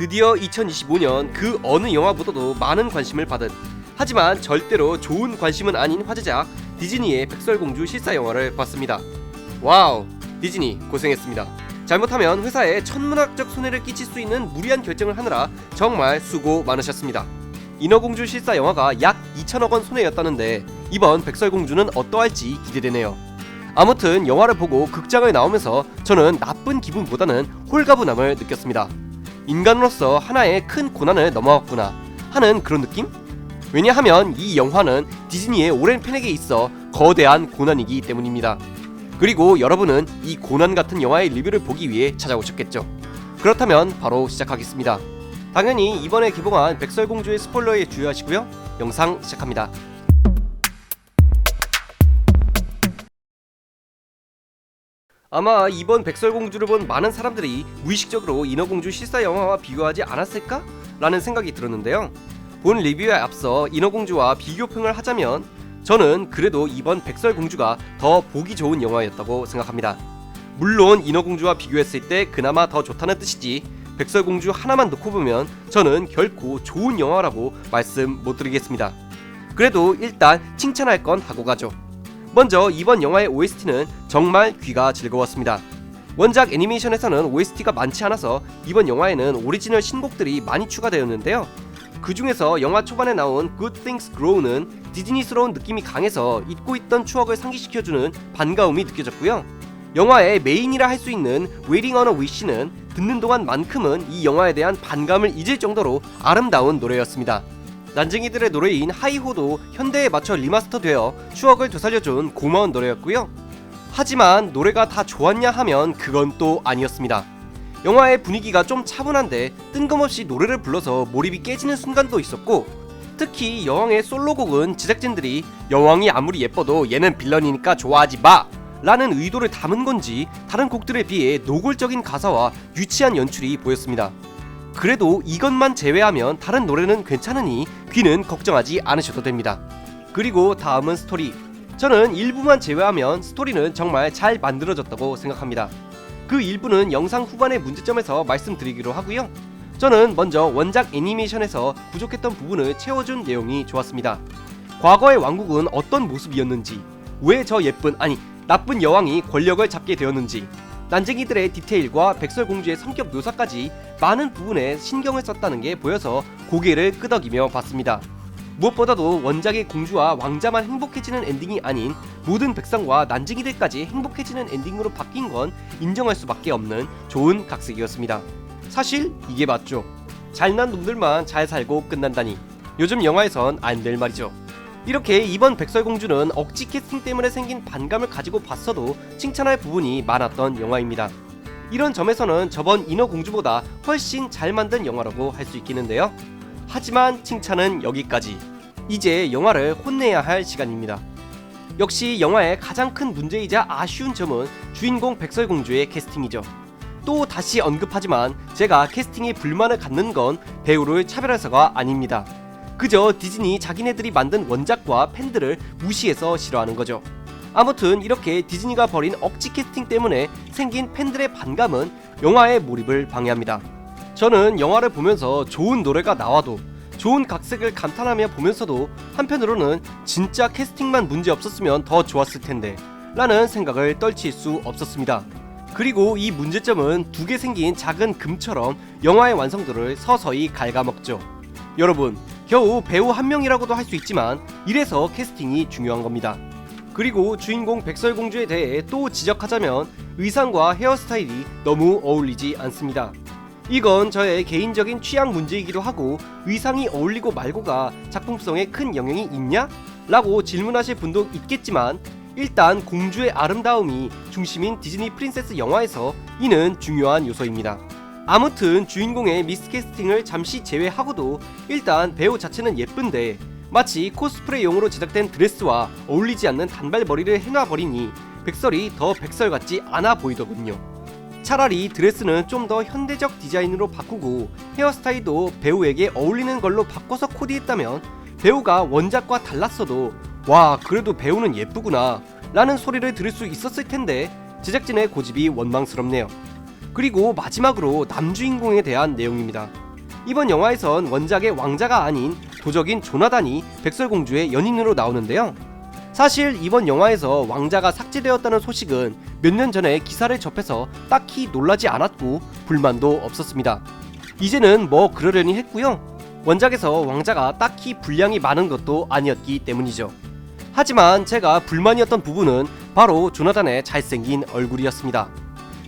드디어 2025년 그 어느 영화보다도 많은 관심을 받은, 하지만 절대로 좋은 관심은 아닌 화제작 디즈니의 백설공주 실사 영화를 봤습니다. 와우, 디즈니 고생했습니다. 잘못하면 회사에 천문학적 손해를 끼칠 수 있는 무리한 결정을 하느라 정말 수고 많으셨습니다. 인어공주 실사 영화가 약 2천억 원 손해였다는데 이번 백설공주는 어떠할지 기대되네요. 아무튼 영화를 보고 극장을 나오면서 저는 나쁜 기분보다는 홀가분함을 느꼈습니다. 인간으로서 하나의 큰 고난을 넘어왔구나 하는 그런 느낌? 왜냐하면 이 영화는 디즈니의 오랜 팬에게 있어 거대한 고난이기 때문입니다. 그리고 여러분은 이 고난 같은 영화의 리뷰를 보기 위해 찾아오셨겠죠. 그렇다면 바로 시작하겠습니다. 당연히 이번에 개봉한 백설공주의 스포일러에 주의하시고요. 영상 시작합니다. 아마 이번 백설공주를 본 많은 사람들이 무의식적으로 인어공주 실사 영화와 비교하지 않았을까? 라는 생각이 들었는데요. 본 리뷰에 앞서 인어공주와 비교평을 하자면 저는 그래도 이번 백설공주가 더 보기 좋은 영화였다고 생각합니다. 물론 인어공주와 비교했을 때 그나마 더 좋다는 뜻이지 백설공주 하나만 놓고 보면 저는 결코 좋은 영화라고 말씀 못 드리겠습니다. 그래도 일단 칭찬할 건 하고 가죠. 먼저 이번 영화의 OST는 정말 귀가 즐거웠습니다. 원작 애니메이션에서는 OST가 많지 않아서 이번 영화에는 오리지널 신곡들이 많이 추가되었는데요. 그 중에서 영화 초반에 나온 Good Things Grow는 디즈니스러운 느낌이 강해서 잊고 있던 추억을 상기시켜주는 반가움이 느껴졌고요. 영화의 메인이라 할 수 있는 Waiting on a Wish는 듣는 동안만큼은 이 영화에 대한 반감을 잊을 정도로 아름다운 노래였습니다. 난쟁이들의 노래인 하이호도 현대에 맞춰 리마스터되어 추억을 되살려준 고마운 노래였고요. 하지만 노래가 다 좋았냐 하면 그건 또 아니었습니다. 영화의 분위기가 좀 차분한데 뜬금없이 노래를 불러서 몰입이 깨지는 순간도 있었고, 특히 여왕의 솔로곡은 제작진들이 여왕이 아무리 예뻐도 얘는 빌런이니까 좋아하지 마! 라는 의도를 담은 건지 다른 곡들에 비해 노골적인 가사와 유치한 연출이 보였습니다. 그래도 이것만 제외하면 다른 노래는 괜찮으니 귀는 걱정하지 않으셔도 됩니다. 그리고 다음은 스토리. 저는 일부만 제외하면 스토리는 정말 잘 만들어졌다고 생각합니다. 그 일부는 영상 후반의 문제점에서 말씀드리기로 하고요. 저는 먼저 원작 애니메이션에서 부족했던 부분을 채워준 내용이 좋았습니다. 과거의 왕국은 어떤 모습이었는지, 왜 저 예쁜, 아니 나쁜 여왕이 권력을 잡게 되었는지, 난쟁이들의 디테일과 백설공주의 성격 묘사까지 많은 부분에 신경을 썼다는 게 보여서 고개를 끄덕이며 봤습니다. 무엇보다도 원작의 공주와 왕자만 행복해지는 엔딩이 아닌 모든 백성과 난쟁이들까지 행복해지는 엔딩으로 바뀐 건 인정할 수밖에 없는 좋은 각색이었습니다. 사실 이게 맞죠. 잘난 놈들만 잘 살고 끝난다니 요즘 영화에선 안 될 말이죠. 이렇게 이번 백설공주는 억지 캐스팅 때문에 생긴 반감을 가지고 봤어도 칭찬할 부분이 많았던 영화입니다. 이런 점에서는 저번 인어공주보다 훨씬 잘 만든 영화라고 할 수 있겠는데요. 하지만 칭찬은 여기까지. 이제 영화를 혼내야 할 시간입니다. 역시 영화의 가장 큰 문제이자 아쉬운 점은 주인공 백설공주의 캐스팅이죠. 또 다시 언급하지만 제가 캐스팅에 불만을 갖는 건 배우를 차별해서가 아닙니다. 그저 디즈니 자기네들이 만든 원작과 팬들을 무시해서 싫어하는 거죠. 아무튼 이렇게 디즈니가 벌인 억지 캐스팅 때문에 생긴 팬들의 반감은 영화의 몰입을 방해합니다. 저는 영화를 보면서 좋은 노래가 나와도 좋은 각색을 감탄하며 보면서도 한편으로는 진짜 캐스팅만 문제 없었으면 더 좋았을 텐데 라는 생각을 떨칠 수 없었습니다. 그리고 이 문제점은 두 개 생긴 작은 금처럼 영화의 완성도를 서서히 갉아먹죠. 여러분, 겨우 배우 한 명이라고도 할 수 있지만 이래서 캐스팅이 중요한 겁니다. 그리고 주인공 백설공주에 대해 또 지적하자면 의상과 헤어스타일이 너무 어울리지 않습니다. 이건 저의 개인적인 취향 문제이기도 하고 의상이 어울리고 말고가 작품성에 큰 영향이 있냐? 라고 질문하실 분도 있겠지만 일단 공주의 아름다움이 중심인 디즈니 프린세스 영화에서 이는 중요한 요소입니다. 아무튼 주인공의 미스캐스팅을 잠시 제외하고도 일단 배우 자체는 예쁜데 마치 코스프레용으로 제작된 드레스와 어울리지 않는 단발머리를 해놔버리니 백설이 더 백설 같지 않아 보이더군요. 차라리 드레스는 좀 더 현대적 디자인으로 바꾸고 헤어스타일도 배우에게 어울리는 걸로 바꿔서 코디했다면 배우가 원작과 달랐어도 와 그래도 배우는 예쁘구나 라는 소리를 들을 수 있었을 텐데 제작진의 고집이 원망스럽네요. 그리고 마지막으로 남주인공에 대한 내용입니다. 이번 영화에선 원작의 왕자가 아닌 도적인 조나단이 백설공주의 연인으로 나오는데요. 사실 이번 영화에서 왕자가 삭제되었다는 소식은 몇 년 전에 기사를 접해서 딱히 놀라지 않았고 불만도 없었습니다. 이제는 뭐 그러려니 했고요. 원작에서 왕자가 딱히 분량이 많은 것도 아니었기 때문이죠. 하지만 제가 불만이었던 부분은 바로 조나단의 잘생긴 얼굴이었습니다.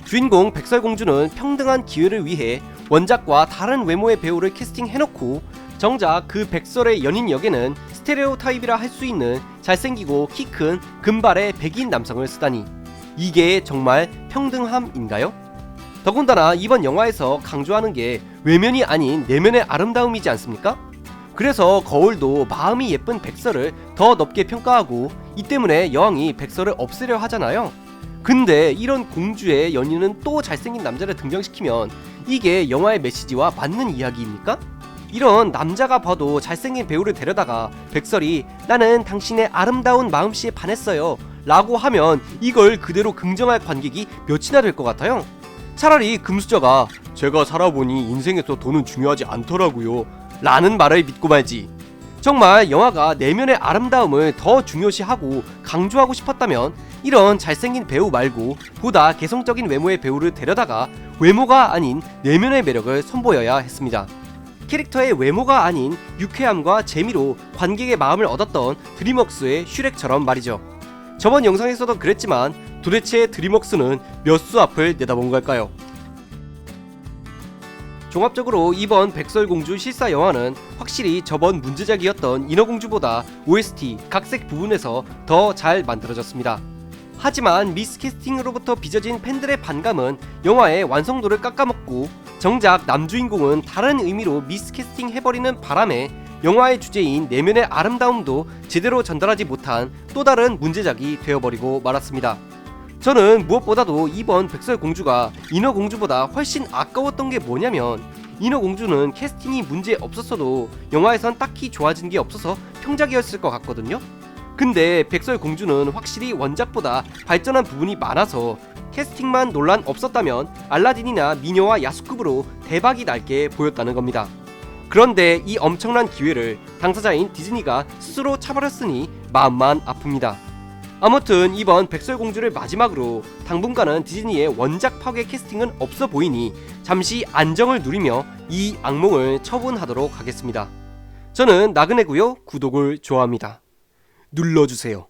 주인공 백설공주는 평등한 기회를 위해 원작과 다른 외모의 배우를 캐스팅해놓고 정작 그 백설의 연인 역에는 스테레오타입이라 할 수 있는 잘생기고 키 큰 금발의 백인 남성을 쓰다니, 이게 정말 평등함인가요? 더군다나 이번 영화에서 강조하는 게 외면이 아닌 내면의 아름다움이지 않습니까? 그래서 거울도 마음이 예쁜 백설을 더 높게 평가하고 이 때문에 여왕이 백설을 없애려 하잖아요. 근데 이런 공주의 연인은 또 잘생긴 남자를 등장시키면 이게 영화의 메시지와 맞는 이야기입니까? 이런 남자가 봐도 잘생긴 배우를 데려다가 백설이 나는 당신의 아름다운 마음씨에 반했어요 라고 하면 이걸 그대로 긍정할 관객이 몇이나 될 것 같아요? 차라리 금수저가 제가 살아보니 인생에서 돈은 중요하지 않더라고요 라는 말을 믿고 말지. 정말 영화가 내면의 아름다움을 더 중요시하고 강조하고 싶었다면 이런 잘생긴 배우 말고 보다 개성적인 외모의 배우를 데려다가 외모가 아닌 내면의 매력을 선보여야 했습니다. 캐릭터의 외모가 아닌 유쾌함과 재미로 관객의 마음을 얻었던 드림웍스의 슈렉처럼 말이죠. 저번 영상에서도 그랬지만 도대체 드림웍스는 몇 수 앞을 내다본 걸까요? 종합적으로 이번 백설공주 실사 영화는 확실히 저번 문제작이었던 인어공주보다 OST, 각색 부분에서 더 잘 만들어졌습니다. 하지만 미스캐스팅으로부터 빚어진 팬들의 반감은 영화의 완성도를 깎아먹고 정작 남주인공은 다른 의미로 미스캐스팅 해버리는 바람에 영화의 주제인 내면의 아름다움도 제대로 전달하지 못한 또 다른 문제작이 되어버리고 말았습니다. 저는 무엇보다도 이번 백설공주가 인어공주보다 훨씬 아까웠던 게 뭐냐면 인어공주는 캐스팅이 문제 없었어도 영화에선 딱히 좋아진 게 없어서 평작이었을 것 같거든요. 근데 백설공주는 확실히 원작보다 발전한 부분이 많아서 캐스팅만 논란 없었다면 알라딘이나 미녀와 야수급으로 대박이 날게 보였다는 겁니다. 그런데 이 엄청난 기회를 당사자인 디즈니가 스스로 차버렸으니 마음만 아픕니다. 아무튼 이번 백설공주를 마지막으로 당분간은 디즈니의 원작 파괴 캐스팅은 없어 보이니 잠시 안정을 누리며 이 악몽을 처분하도록 하겠습니다. 저는 나그네고요. 구독을 좋아합니다. 눌러주세요.